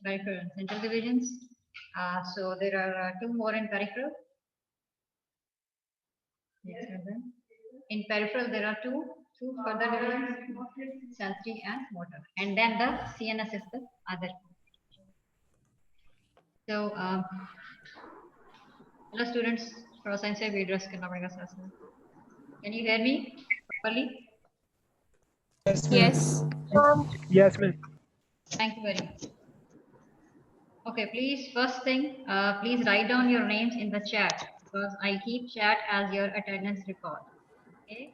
Peripheral and central divisions. So there are two more in peripheral. In peripheral, there are two further divisions, sensory and motor. And then the CNS is the other. So, hello students, science we address Can you hear me properly? Yes. Yes, ma'am. Thank you very much. Okay, please, first thing, please write down your names in the chat because I keep chat as your attendance record. Okay,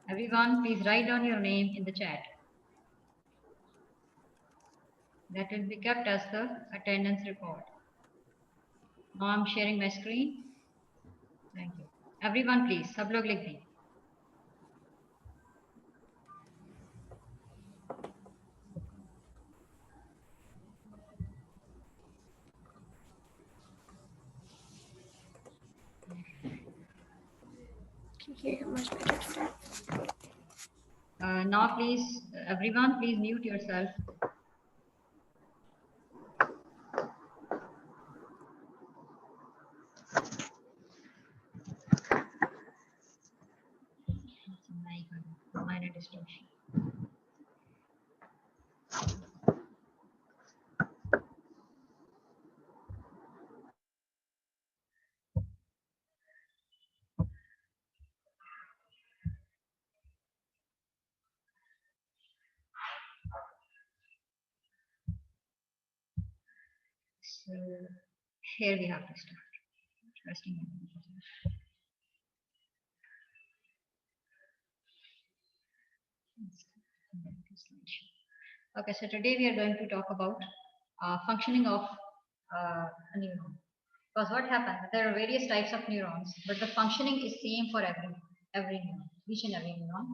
everyone, please write down your name in the chat. That will be kept as the attendance record. Now I'm sharing my screen. Thank you. Everyone, please, सब लोग लिख दें. Can hear you much better. Now, please, everyone, please mute yourself. Minor distortion. So here we have to start. Resting. Okay, so today we are going to talk about functioning of a neuron. Because what happens, there are various types of neurons, but the functioning is same for every neuron, each and every neuron.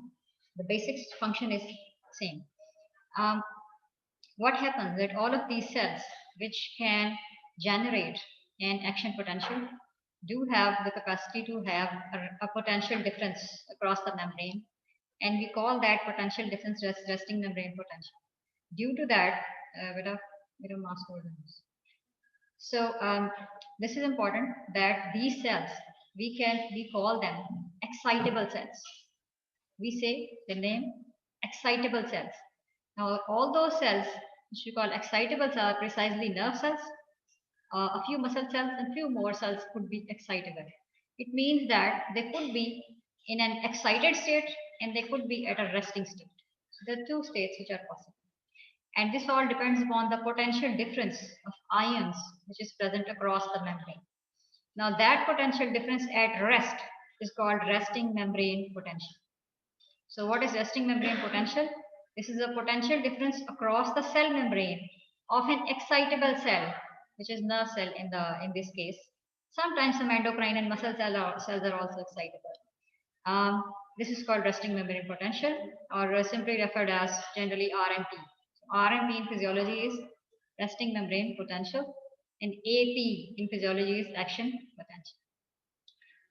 The basic function is same. What happens that all of these cells which can generate an action potential do have the capacity to have a potential difference across the membrane, and we call that potential difference resting membrane potential. Due to that, with a mass coordinates. So this is important that these cells we call them excitable cells. We say the name excitable cells. Now all those cells which we call excitable cells are precisely nerve cells. A few muscle cells and few more cells could be excitable. It means that they could be in an excited state and they could be at a resting state. So there are two states which are possible. And this all depends upon the potential difference of ions which is present across the membrane. Now that potential difference at rest is called resting membrane potential. So what is resting membrane potential? This is a potential difference across the cell membrane of an excitable cell, which is nerve cell in this case. Sometimes some endocrine and muscle cells are also excitable. This is called resting membrane potential, or simply referred as generally RMP. RMP in physiology is resting membrane potential, and AP in physiology is action potential.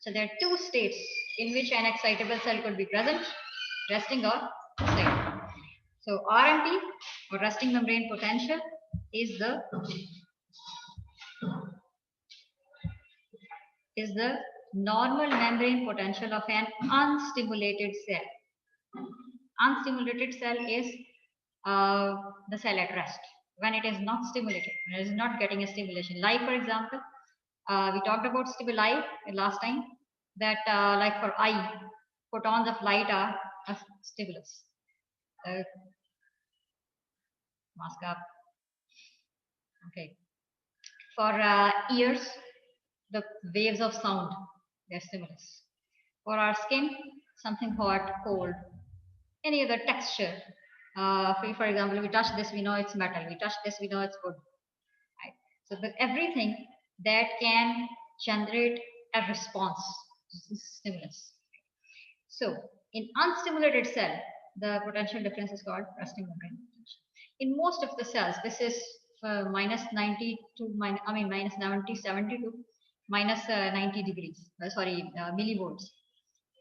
So there are two states in which an excitable cell could be present, resting or excited. So RMP or resting membrane potential is the normal membrane potential of an unstimulated cell. Unstimulated cell is the cell at rest when it is not stimulated, when it is not getting a stimulation. Like for example, we talked about stimuli last time, that like for eye, photons of light are a stimulus. Mask up. Okay. For ears, the waves of sound, they're stimulus. For our skin, something hot, cold, any other texture. For example, we touch this, we know it's metal. We touch this, we know it's wood. Right? So everything that can generate a response is stimulus. So in unstimulated cell, the potential difference is called resting membrane potential. In most of the cells, this is minus 90 to minus 70 to minus 90 degrees. Millivolts.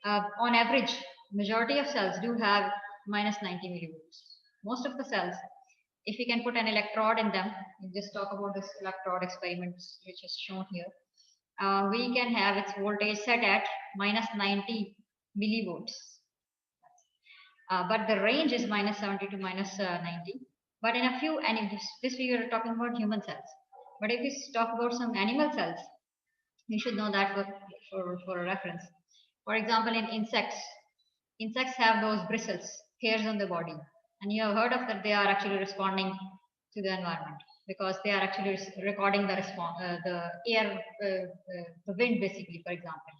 On average, majority of cells do have minus 90 millivolts. most of the cells, if we can put an electrode in them, we just talk about this electrode experiments which is shown here. We can have its voltage set at minus 90 millivolts. But the range is minus 70 to minus 90. But in a few, and this we are talking about human cells. But if we talk about some animal cells, you should know that for a reference. For example, in insects have those bristles, hairs on the body. And you have heard of that they are actually responding to the environment because they are actually recording the response, the air, the wind basically, for example,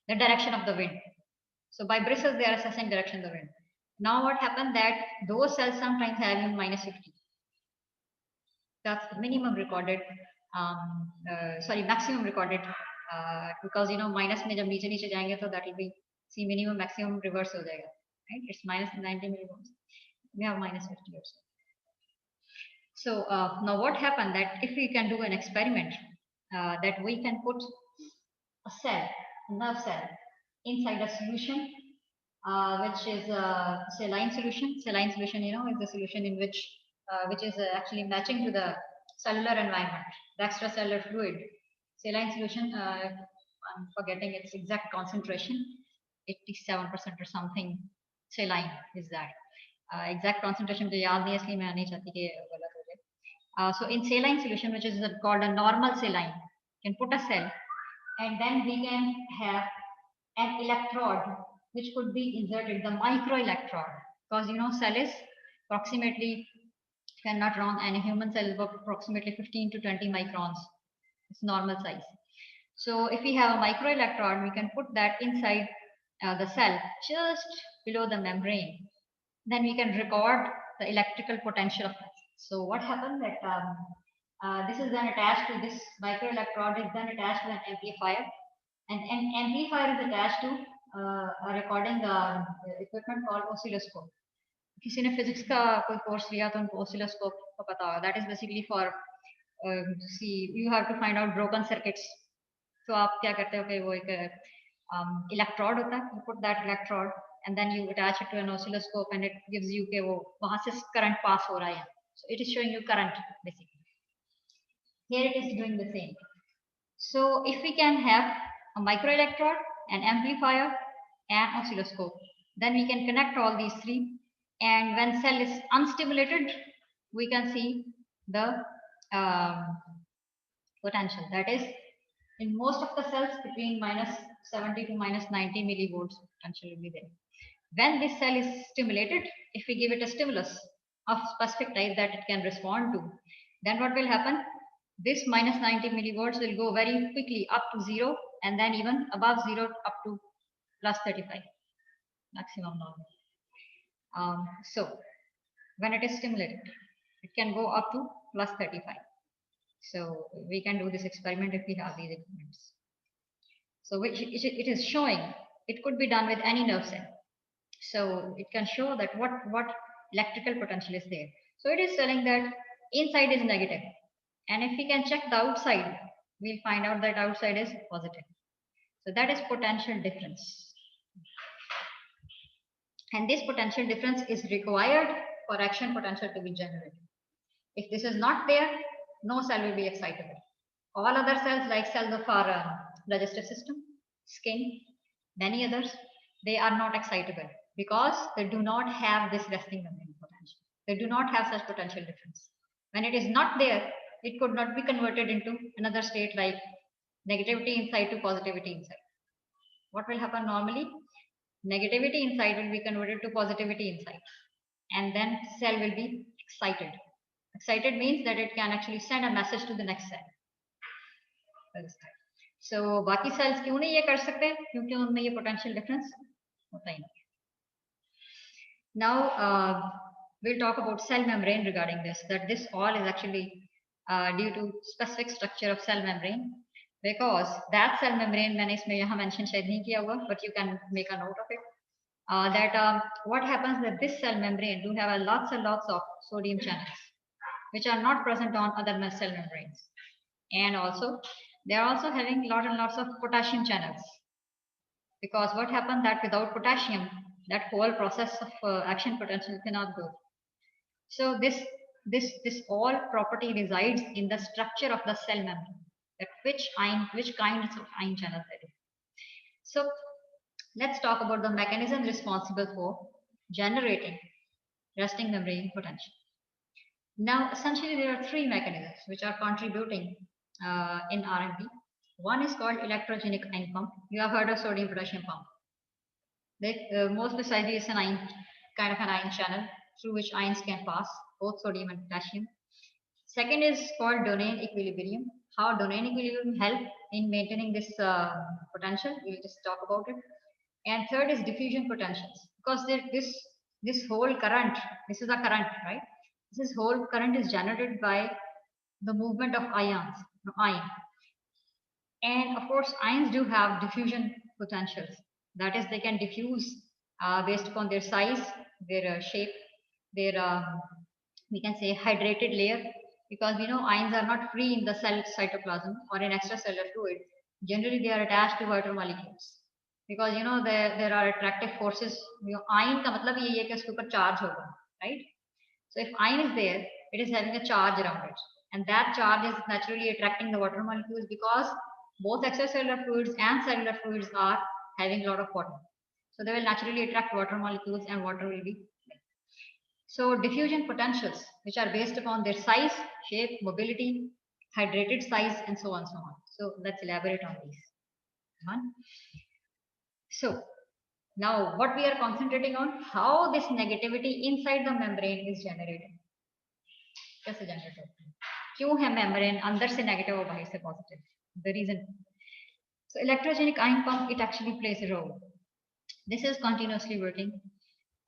the direction of the wind. So by bristles, they are assessing direction of the wind. Now what happened that those cells sometimes have even minus 50. That's the minimum recorded, maximum recorded, because minus में जब नीचे नीचे जाएंगे तो that will be see minimum maximum reverse हो जाएगा, right? It's minus 90 millivolts. We have minus 50 or so. So now what happened that if we can do an experiment that we can put a cell, a nerve cell, inside a solution which is a saline solution. Saline solution, is the solution in which is actually matching to the cellular environment, the extracellular fluid. Saline solution, I'm forgetting its exact concentration, 87% or something. Saline is that. Exact concentration मुझे याद नहीं इसलिए मैं नहीं चाहती कि गलत हो जाए. So in saline solution, which is called a normal saline, you can put a cell, and then we can have an electrode which could be inserted, the microelectrode, because cell is approximately, if I'm not wrong, and a human cell is approximately 15 to 20 microns. It's normal size. So if we have a microelectrode, we can put that inside the cell, just below the membrane. Then we can record the electrical potential of that. So what happened that this is then attached to this microelectrode is then attached to an amplifier, and an amplifier is attached to a recording equipment called oscilloscope. किसी ने physics का कोई course लिया तो उनको oscilloscope का पता होगा. That is basically for see you have to find out broken circuits. तो आप क्या करते हो कि वो एक electrode होता है, you put that electrode and then you attach it to an oscilloscope and it gives you कि वो वहाँ से current pass हो रहा है. So it is showing you current basically. Here it is doing the same. So if we can have a microelectrode, an amplifier, and oscilloscope, then we can connect all these three. And when cell is unstimulated, we can see the potential. That is, in most of the cells between minus 70 to minus 90 millivolts potential will be there. When this cell is stimulated, if we give it a stimulus of specific type that it can respond to, then what will happen? This minus 90 millivolts will go very quickly up to 0 and then even above 0 up to plus 35 maximum normal. So when it is stimulated, it can go up to plus 35. So we can do this experiment if we have these experiments. So which it is showing it could be done with any nerve cell. So it can show that what electrical potential is there. So it is telling that inside is negative. And if we can check the outside, we'll find out that outside is positive. So that is potential difference. And this potential difference is required for action potential to be generated. If this is not there, no cell will be excitable. All other cells, like cells of our digestive system, skin, many others, they are not excitable because they do not have this resting membrane potential. They do not have such potential difference. When it is not there, it could not be converted into another state like negativity inside to positivity inside. What will happen normally? Negativity inside will be converted to positivity inside, and then cell will be excited. Excited means that it can actually send a message to the next cell. So बाकी cells क्यों नहीं ये कर सकते? क्योंकि उनमें ये potential difference होता ही नहीं. Now we'll talk about cell membrane regarding this. That this all is actually due to specific structure of cell membrane, because that cell membrane मैंने इसमें यहाँ mention शायद नहीं किया हुआ, but you can make a note of it. That what happens that this cell membrane do have lots and lots of sodium channels, which are not present on other cell membranes, and also they are also having lots and lots of potassium channels, because what happened that without potassium, that whole process of action potential cannot go. So this all property resides in the structure of the cell membrane. That which kinds of ion channels there is. So let's talk about the mechanism responsible for generating resting membrane potential. Now, essentially, there are three mechanisms which are contributing in RMP. One is called electrogenic ion pump. You have heard of sodium potassium pump. Most precisely, it's an ion kind of an ion channel through which ions can pass, both sodium and potassium. Second is called domain equilibrium. How domain equilibrium help in maintaining this potential? We'll just talk about it. And third is diffusion potentials, because this whole current, this is a current, right? This whole current is generated by the movement of ions, ion. And of course, ions do have diffusion potentials. That is, they can diffuse based upon their size, their shape, their we can say hydrated layer, because we know ions are not free in the cell cytoplasm or in extracellular fluid. Generally, they are attached to water molecules, because there are attractive forces. Ion का मतलब ये है कि उसके ऊपर charge होगा, right? So if ion is there, it is having a charge around it, and that charge is naturally attracting the water molecules, because both extracellular fluids and cellular fluids are having a lot of water. So they will naturally attract water molecules, and water will be. So diffusion potentials, which are based upon their size, shape, mobility, hydrated size, and so on, so on. So let's elaborate on these. So now what we are concentrating on, how this negativity inside the membrane is generated. कैसे generate होता है? क्यों है membrane अंदर से negative और बाहर से positive? The reason. So electrogenic ion pump, it actually plays a role. This is continuously working.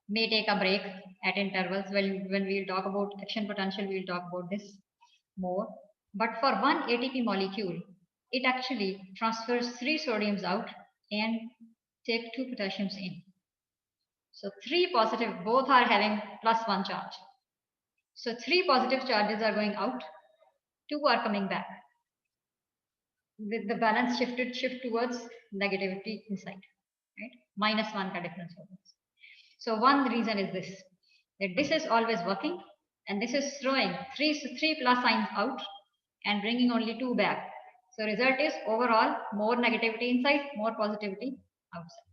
May take a break at intervals. When we'll talk about action potential, we'll talk about this more. But for one ATP molecule, it actually transfers 3 sodiums out and take 2 potassiums in. So 3 positive, both are having +1 charge. So 3 positive charges are going out, 2 are coming back. With the balance shift towards negativity inside, right? -1 ka difference होगा. So one reason is this, that this is always working, and this is throwing three plus signs out and bringing only 2 back. So result is overall more negativity inside, more positivity outside.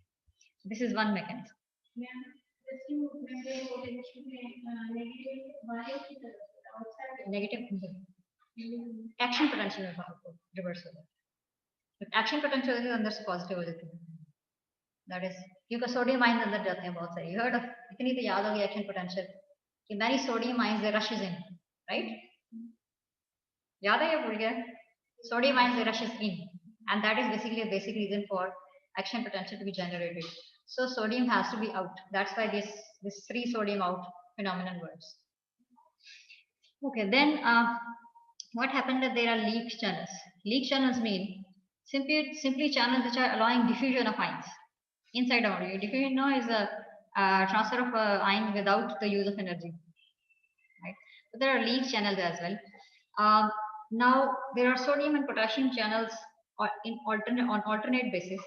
So this is one mechanism. Yeah. Negative action potential reverse होगा. Action potential is अंदर से positive हो जाती है. That is, क्योंकि sodium ion अंदर जाते हैं बहुत सारे. You heard of, इतनी तो याद होगी action potential कि many sodium ions they rushes in, right? याद है या भूल गया? Sodium ions they rushes in, and that is basically a basic reason for action potential to be generated. So sodium has to be out. That's why this 3 sodium out phenomenon works. Okay, then what happened that there are leak channels. Leak channels mean simply channels which are allowing diffusion of ions inside a molecule. Diffusion is a transfer of ion without the use of energy. Right? So there are leak channels as well. Now there are sodium and potassium channels on alternate basis.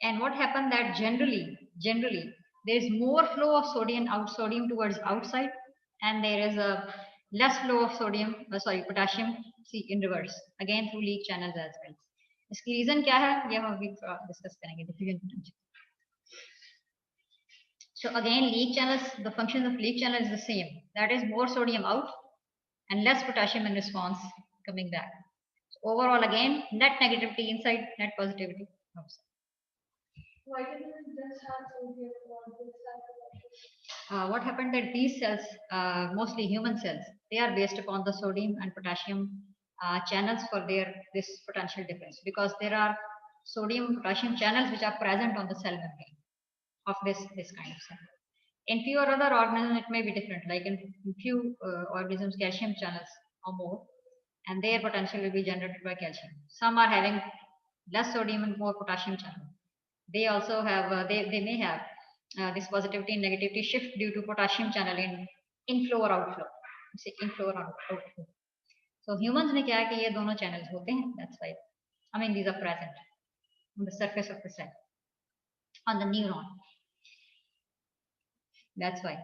And what happened that generally there is more flow of sodium towards outside, and there is a less flow of potassium in reverse, again through leak channels as well. इसकी reason क्या है ये हम अभी discuss करेंगे diffusion potential. So again, leak channels, the function of leak channel is the same. That is more sodium out and less potassium in response coming back. So overall, again, net negativity inside, net positivity outside. Why didn't it just have sodium or this? What happened that these cells, mostly human cells, they are based upon the sodium and potassium channels for this potential difference, because there are sodium potassium channels which are present on the cell membrane of this kind of cell. In few or other organisms, it may be different. Like in few organisms, calcium channels or more, and their potential will be generated by calcium. Some are having less sodium and more potassium channel. They also have, they may have this positivity and negativity shift due to potassium channel in inflow or outflow. Say inflow or outflow. So humans में क्या है कि ये दोनों channels होते हैं. That's why, I mean, these are present on the surface of the cell, on the neuron. That's why.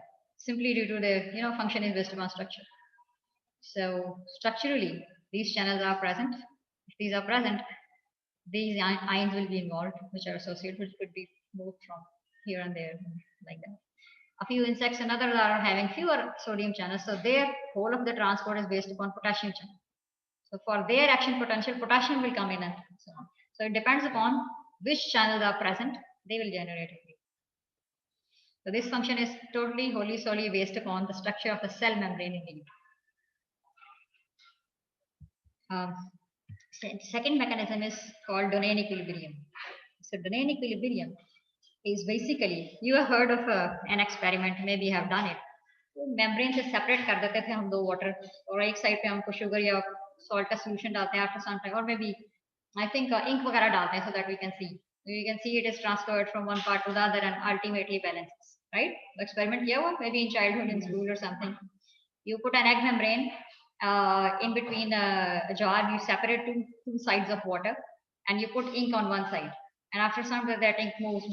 simply due to the function is based upon structure. So structurally, these channels are present. If these are present, these ions will be involved, which are associated, which could be moved from here and there, like that. A few insects and others are having fewer sodium channels, so their whole of the transport is based upon potassium channel. So for their action potential, potassium will come in and so on. So it depends upon which channels are present, they will generate it. So this function is totally wholly solely based upon the structure of the cell membrane in the second mechanism is called domain equilibrium. So domain equilibrium is basically, you have heard of an experiment, maybe you have done it. Membrane से separate कर देते थे हम दो water और एक side पे हमको शुगर या सॉल्ट का सोल्यूशन डालते हैं आफ्टर सम टाइम और maybe I think ink वगैरह डालते हैं so that we can see it is transferred from one part to the other and ultimately balances right experiment किया हुआ maybe in childhood in school और something you put an egg membrane in between a jar, you separate two sides of water and you put ink on one side, and after some time that ink moves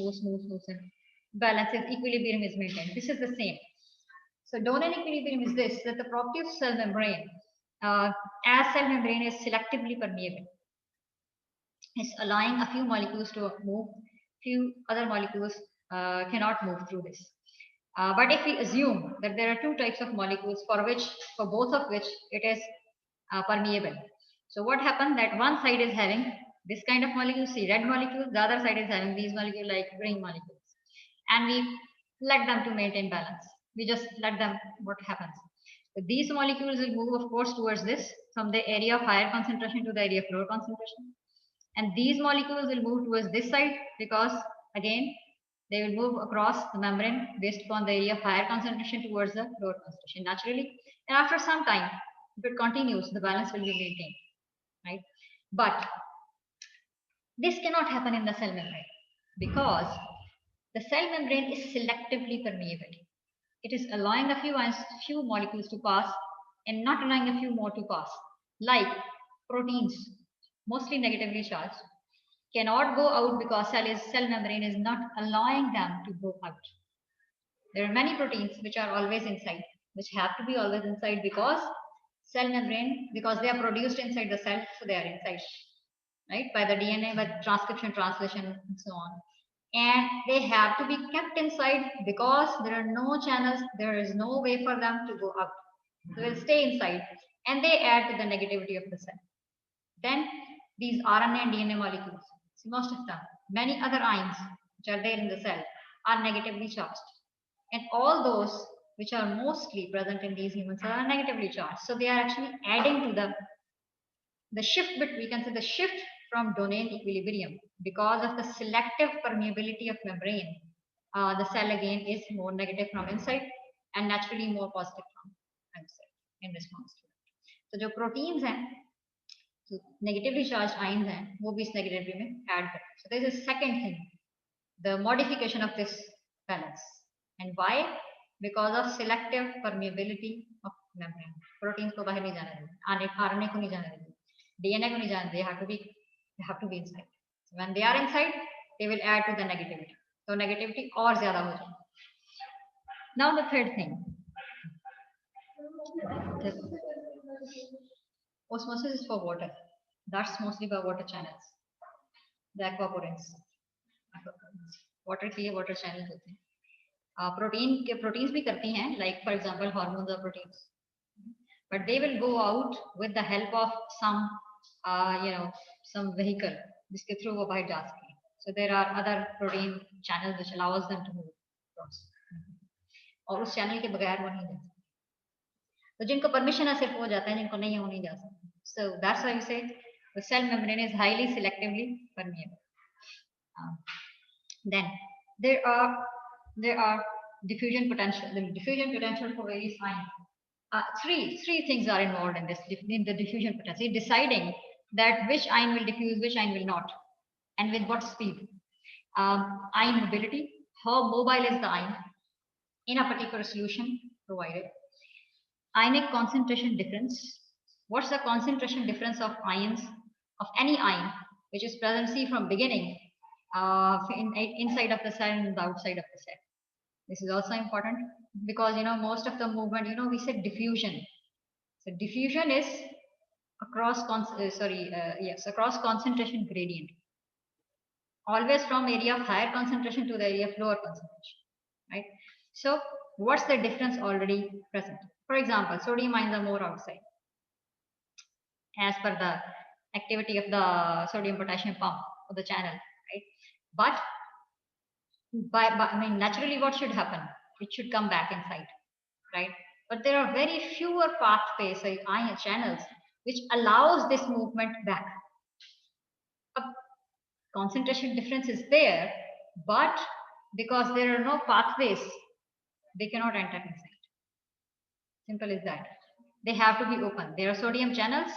and balances, equilibrium is maintained. This is the same. So Donan equilibrium is this, that the property of cell membrane, as cell membrane is selectively permeable, is allowing a few molecules to move, few other molecules cannot move through this. But if we assume that there are two types of molecules for both of which it is permeable. So what happened that one side is having this kind of molecule, see red molecules, the other side is having these molecules like green molecules. And we let them to maintain balance. We just let them, what happens. So these molecules will move, of course, towards this from the area of higher concentration to the area of lower concentration. And these molecules will move towards this side because, again, they will move across the membrane based upon the area of higher concentration towards the lower concentration naturally. And after some time, if it continues, the balance will be maintained, right? But this cannot happen in the cell membrane because the cell membrane is selectively permeable. It is allowing a few molecules to pass and not allowing a few more to pass. Like proteins, mostly negatively charged, cannot go out because cell membrane is not allowing them to go out. There are many proteins which are always inside, which have to be always inside because cell membrane, because they are produced inside the cell, so they are inside, right? By the DNA, by transcription, translation, and so on. And they have to be kept inside because there are no channels, there is no way for them to go out. So they'll stay inside and they add to the negativity of the cell. Then these RNA and DNA molecules, see most of them, many other ions which are there in the cell are negatively charged. And all those which are mostly present in these human cells are negatively charged. So they are actually adding to the shift, but we can say the shift from domain equilibrium because of the selective permeability of membrane. The cell again is more negative from inside and naturally more positive from outside in response to it. So जो proteins हैं, so negatively charged ions हैं, वो भी इस negativity में add करें. So there is a second thing, the modification of this balance. And why? Because of selective permeability of membrane. Proteins को बाहर नहीं जाने देंगे, RNA को नहीं जाने देंगे, DNA को नहीं जाने देंगे. They have to be inside. So when they are inside, they will add to the negativity. So negativity और ज़्यादा हो जाए. Now the third thing, osmosis is for water. That's mostly by water channels. The aquaporins. Water के लिए water channels होते हैं. Proteins भी करती हैं, like for example hormones or proteins, but they will go out with the help of some some vehicle जिसके through वो बाहर जा सके. So there are other protein channels which allows them to move across. और उस channel के बगैर वो नहीं जा सकते. तो जिनको permission है सिर्फ वो जाता है, जिनको नहीं है वो नहीं जा सकते. So that's why we say the cell membrane is highly selectively permeable. Then there are diffusion potential. The diffusion potential for various ions. Three things are involved in the diffusion potential. Deciding that which ion will diffuse, which ion will not, and with what speed. Ion mobility, how mobile is the ion in a particular solution provided. Ionic concentration difference. What's the concentration difference of ions, of any ion, which is present, see, from beginning inside of the cell and the outside of the cell. This is also important. because most of the movement, we said diffusion. So diffusion is across concentration gradient, always from area of higher concentration to the area of lower concentration, right? So what's the difference already present? For example, sodium ions are more outside as per the activity of the sodium potassium pump of the channel, right? But I mean, naturally, what should happen? It should come back inside, right? But there are very fewer pathways, like ion channels, which allows this movement back. A concentration difference is there, but because there are no pathways, they cannot enter inside. Simple as that. They have to be open. There are sodium channels,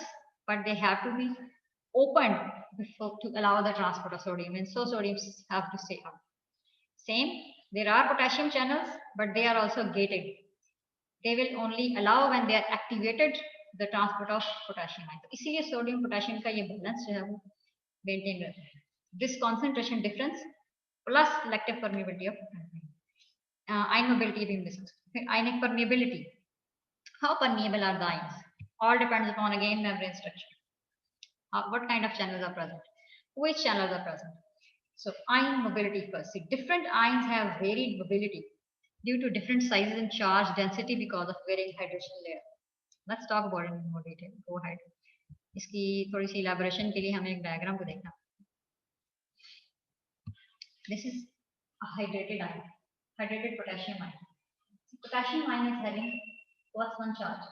but they have to be opened before to allow the transport of sodium, and so sodiums have to stay out. Same, there are potassium channels, but they are also gated. They will only allow when they are activated the transport of potassium ions. इसीलिए sodium potassium का ये balance जो है वो maintain रहता है. This concentration difference plus selective permeability of ion mobility being discussed. Okay, ionic permeability. How permeable are the ions? All depends upon again membrane structure. What kind of channels are present? Which channels are present? So ion mobility first. See, different ions have varied mobility due to different sizes and charge density because of varying hydrogen layer. Let's talk about it in more detail. Go ahead. इसकी थोड़ी सी elaboration के लिए हमें एक diagram को देखना. This is a hydrated ion, hydrated potassium ion. So potassium ion is having +1 charge,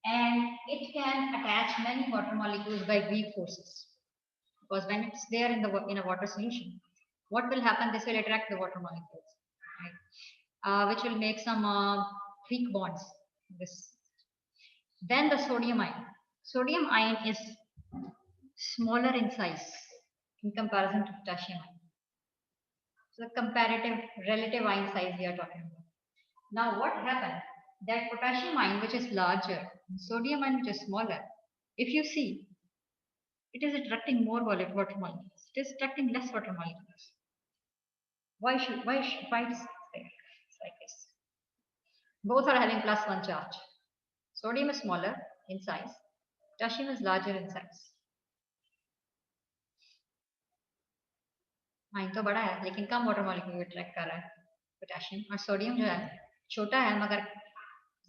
and it can attach many water molecules by weak forces. Because when it's there in a water solution, what will happen? This will attract the water molecules, right? Which will make some weak bonds. Then the sodium ion. Sodium ion is smaller in size in comparison to potassium ion. So the comparative relative ion size we are talking about. Now what happened? That potassium ion, which is larger, and sodium ion, which is smaller, if you see, it is attracting more water molecules. It is attracting less water molecules. Why it's there? It's like this. Both are having +1 charge. Sodium is smaller in size. Potassium is larger in size. Ion तो बड़ा है लेकिन कम water molecule attract कर रहा है potassium, और sodium जो है छोटा है मगर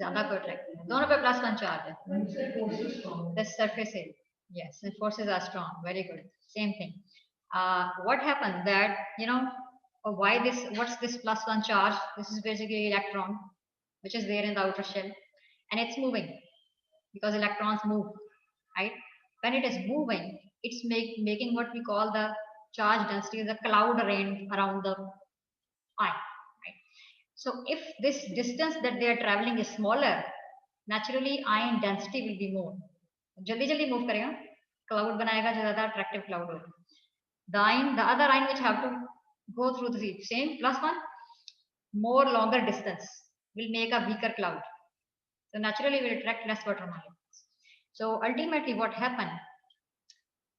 ज्यादा को अट्रैक्ट कर रहा है. दोनों पे +1 चार्ज है. The surface area. Yes, the forces are strong. Very good. Same thing. What happens that what's this +1 charge? This is basically electron, which is there in the outer shell, and it's moving because electrons move, right? When it is moving, it's making what we call the charge density, the cloud around the ion, right? So if this distance that they are traveling is smaller, naturally ion density will be more. जल्दी जल्दी move करेगा, cloud बनाएगा जो ज्यादा attractive cloud होगा. The other ion which have to go through the same +1 more longer distance will make a weaker cloud. So naturally will attract less water molecules. So ultimately what happened,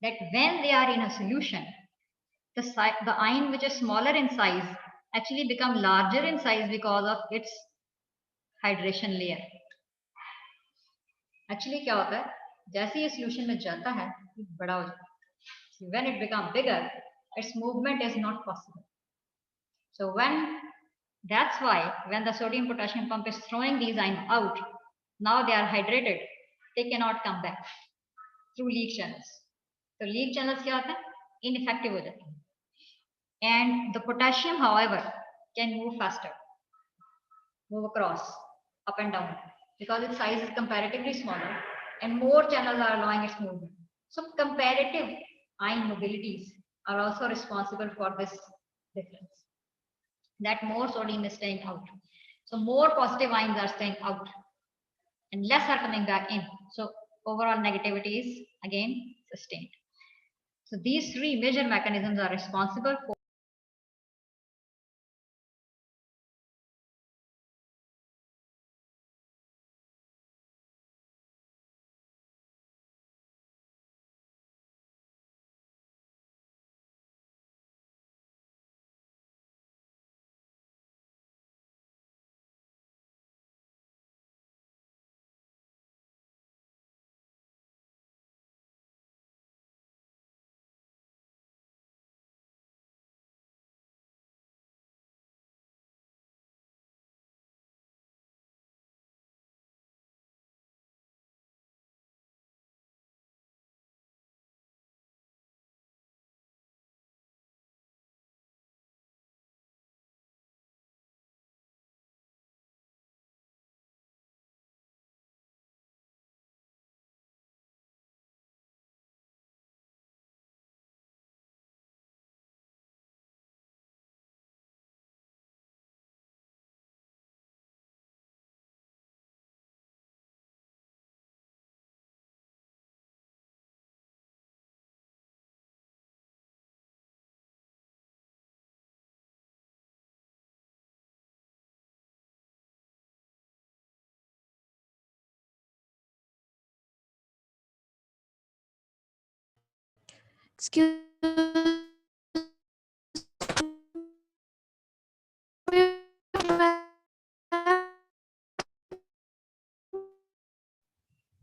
that when they are in a solution, the ion which is smaller in size actually become larger in size because of its hydration layer. Actually क्या होता है, जैसे ये solution में जाता है बड़ा हो जाता है. When it becomes bigger, its movement is not possible. So that's why when the sodium potassium pump is throwing these ions out, now they are hydrated, they cannot come back through leak channels. So leak channels क्या होता है, ineffective हो जाते हैं. And the potassium, however, can move faster, move across, up and down, because its size is comparatively smaller and more channels are allowing its movement. So comparative ion mobilities are also responsible for this difference, that more sodium is staying out. So more positive ions are staying out and less are coming back in. So overall negativity is again sustained. So these three major mechanisms are responsible for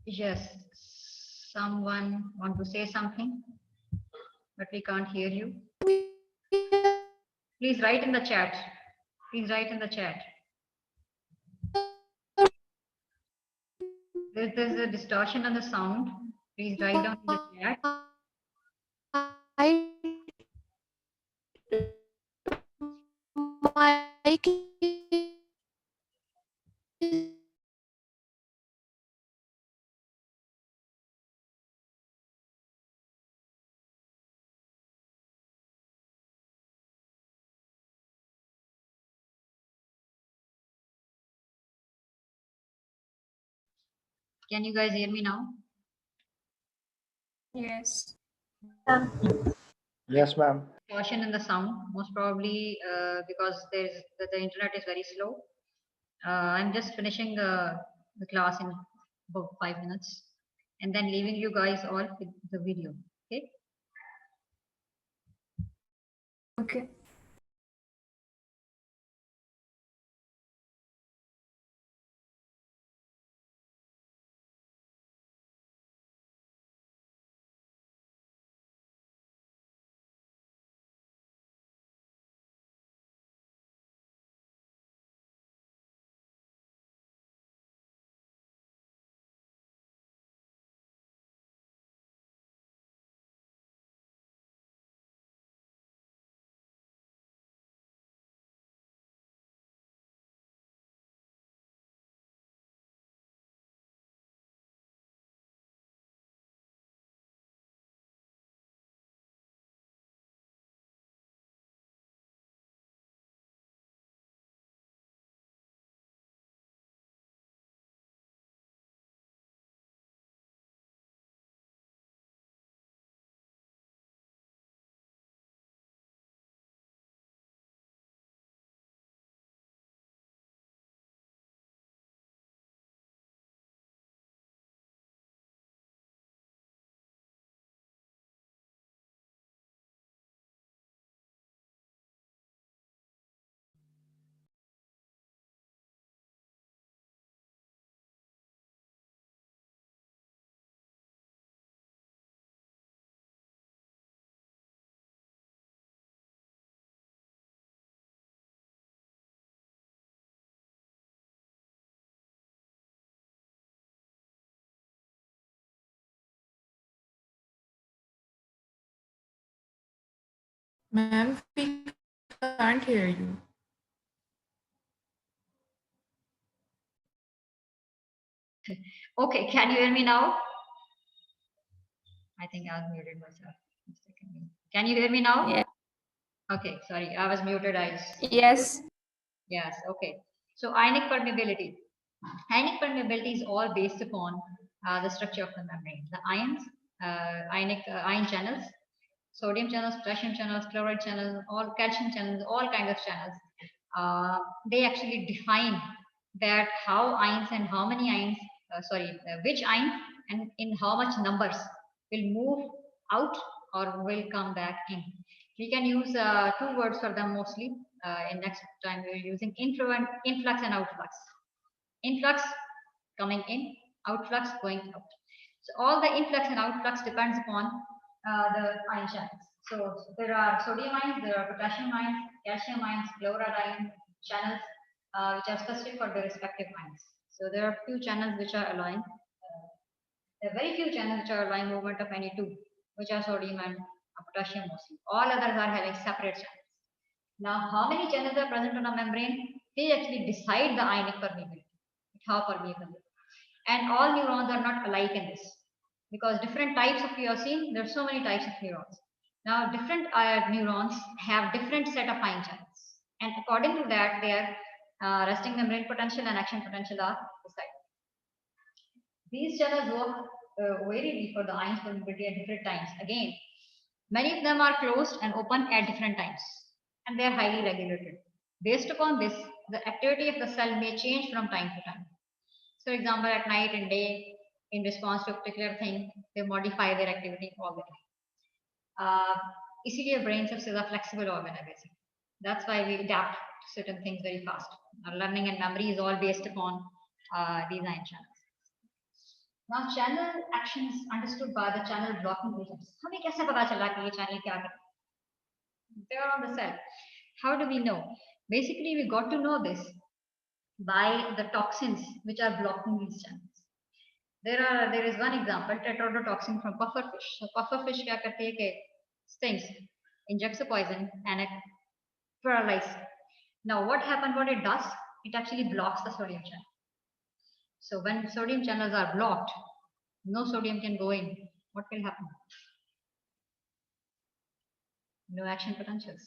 Yes, someone want to say something, but we can't hear you. Please write in the chat. Please write in the chat. There's a distortion on the sound. Please write down in the chat. Can you guys hear me now? Yes. Yes, ma'am. Distortion in the sound, most probably because the internet is very slow. I'm just finishing the class in about 5 minutes, and then leaving you guys all with the video. Okay. Okay. Ma'am, we can't hear you. Okay. Can you hear me now? I think I was muted myself. Mistakenly. Can you hear me now? Yeah. Okay. Sorry, I was muted. Yes. Yes. Okay. So ionic permeability. Ionic permeability is all based upon the structure of the membrane. The ions, ion channels, sodium channels, potassium channels, chloride channels, all calcium channels, all kinds of channels. They actually define that how ions and how many ions, which ions and in how much numbers will move out or will come back in. We can use two words for them mostly. In next time we're using influx and outflux. Influx coming in, outflux going out. So all the influx and outflux depends upon the ion channels. So there are sodium ions, there are potassium ions, calcium ions, chloride ion channels, which are specific for the respective ions. So there are few channels which are allowing, there are very few channels which are allowing movement of any two, which are sodium and potassium mostly. All others are having separate channels. Now, how many channels are present on a membrane? They actually decide the ionic permeability, how permeable. And all neurons are not alike in this because different types of eosine, there are so many types of neurons. Now, different neurons have different set of ion channels. And according to that, their resting membrane potential and action potential are decided. These channels work variably for the ions permeability at different times. Again, many of them are closed and open at different times, and they are highly regulated. Based upon this, the activity of the cell may change from time to time. So, example, at night and day, in response to a particular thing, they modify their activity all the time. इसीलिए brain सबसे ज़्यादा flexible organ है basically. That's why we adapt to certain things very fast. Our learning and memory is all based upon these ion channels. Now channel action is understood by the channel blocking agents. हमें कैसे पता चला कि ये channel क्या करता है? They are on the cell. How do we know? Basically, we got to know this by the toxins which are blocking these channels. There is one example, tetrodotoxin from pufferfish. So pufferfish क्या करते हैं कि stings, injects a poison and it paralyzes. Now what happens? What it does? It actually blocks the sodium channel. So when sodium channels are blocked, no sodium can go in. What will happen? No action potentials.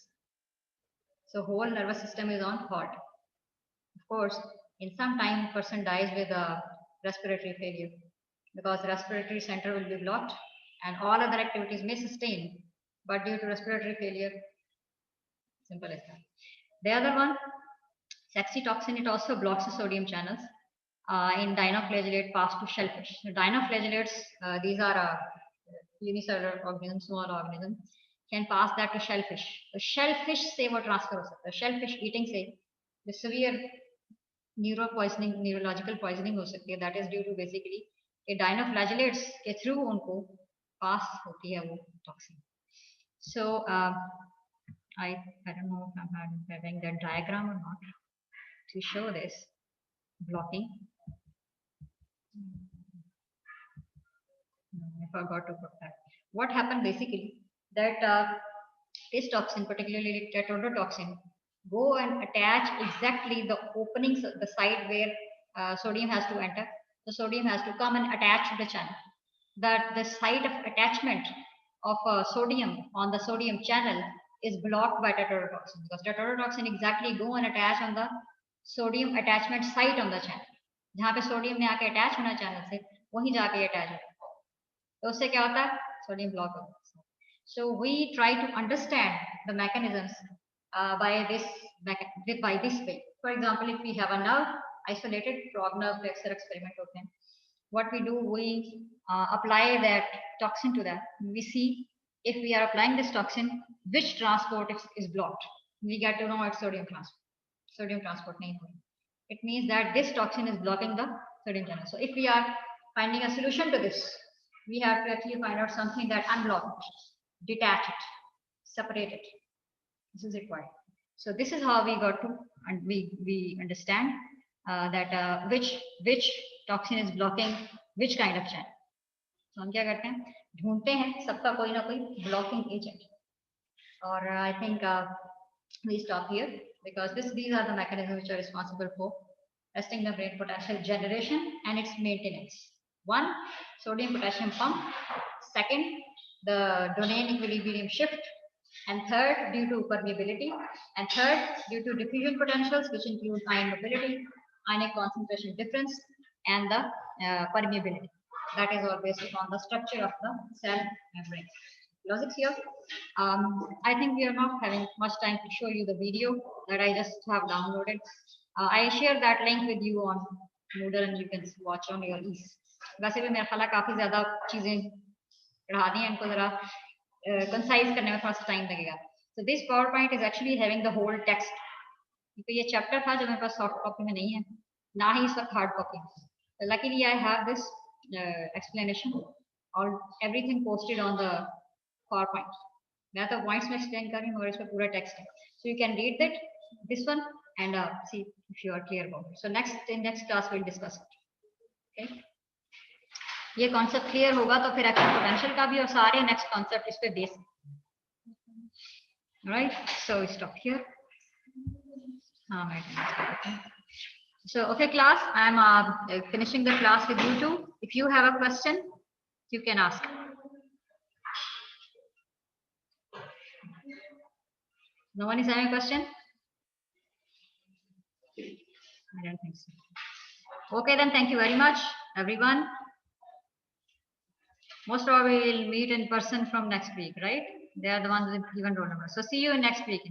So whole nervous system is on halt. Of course, in some time, person dies with a respiratory failure because respiratory center will be blocked and all other activities may sustain, but due to respiratory failure, simple as that. The other one, saxitoxin, it also blocks the sodium channels. In dinoflagellate pass to shellfish. So dinoflagellates, these are unicellular organisms, small organisms, can pass that to shellfish. So shellfish से वो transfer हो सकता है. Shellfish eating से the severe neurological poisoning हो सकती है. That is due to basically ये dinoflagellates के through उनको pass होती है वो toxin. So I don't know if I'm having that diagram or not to show this blocking. I forgot to put that. What happened basically that this toxin, particularly tetrodotoxin, go and attach exactly the openings, the side where sodium has to enter. The sodium has to come and attach to the channel. That the site of attachment of sodium on the sodium channel is blocked by tetrodotoxin because tetrodotoxin exactly go and attach on the sodium attachment site on the channel. जहाँ पे sodium में आके attach होना channel से वहीं जाके attach होता है तो उससे क्या होता है सोडियम ब्लॉक होता है so we try to understand the mechanisms by this way. For example, if we have a nerve, isolated frog nerve flexor experiment होते हैं, what we do, we apply that toxin to that. We see if we are applying this toxin, which transport is blocked. We get to know it's sodium transport. Sodium transport नहीं हो. It means that this toxin is blocking the sodium channel. So if we are finding a solution to this, we have to actually find out something that unblocks it, detach it, separate it. This is required. So this is how we got to, and we understand that which toxin is blocking which kind of channel. So हम क्या करते हैं ढूंढते हैं सबका कोई ना कोई blocking agent. Or I think we stop here because these are the mechanisms which are responsible for testing the brain potential generation and its maintenance. One, sodium potassium pump. Second, the domain equilibrium shift. And third, due to permeability. And third, due to diffusion potentials, which include ion mobility, ionic concentration difference, and the permeability. That is all based upon the structure of the cell membrane. Logics here. I think we are not having much time to show you the video that I just have downloaded. I share that link with you on Moodle and you can watch on your ease. वैसे भी मेरा ख्याल है काफी ज्यादा चीजें पढ़ा दी हैं इनको जरा कंसाइज करने में थोड़ा सा टाइम लगेगा. So this PowerPoint is actually having the whole text. तो ये चैप्टर था जो मेरे पास सॉफ्ट कॉपी में नहीं है ना ही इस वक्त hard copy. Luckily I have this explanation, all everything posted on the PowerPoint. मैं तो पॉइंट्स में एक्सप्लेन कर रही हूँ और इसमें पूरा टेक्स्ट है. So you can read that this one and see if you are clear about it. So next class we'll discuss it. Okay. ये कॉन्सेप्ट क्लियर होगा तो फिर एक्शन पोटेंशियल का भी और सारे नेक्स्ट कॉन्सेप्ट इस पे base. Right. So we stop here. So okay class, I'm finishing the class with you too. If you have a question, you can ask. No one is having a question? I don't think so. Okay then, thank you very much everyone. Most probably we'll meet in person from next week, right? They are the ones with even roll number. So see you in next week.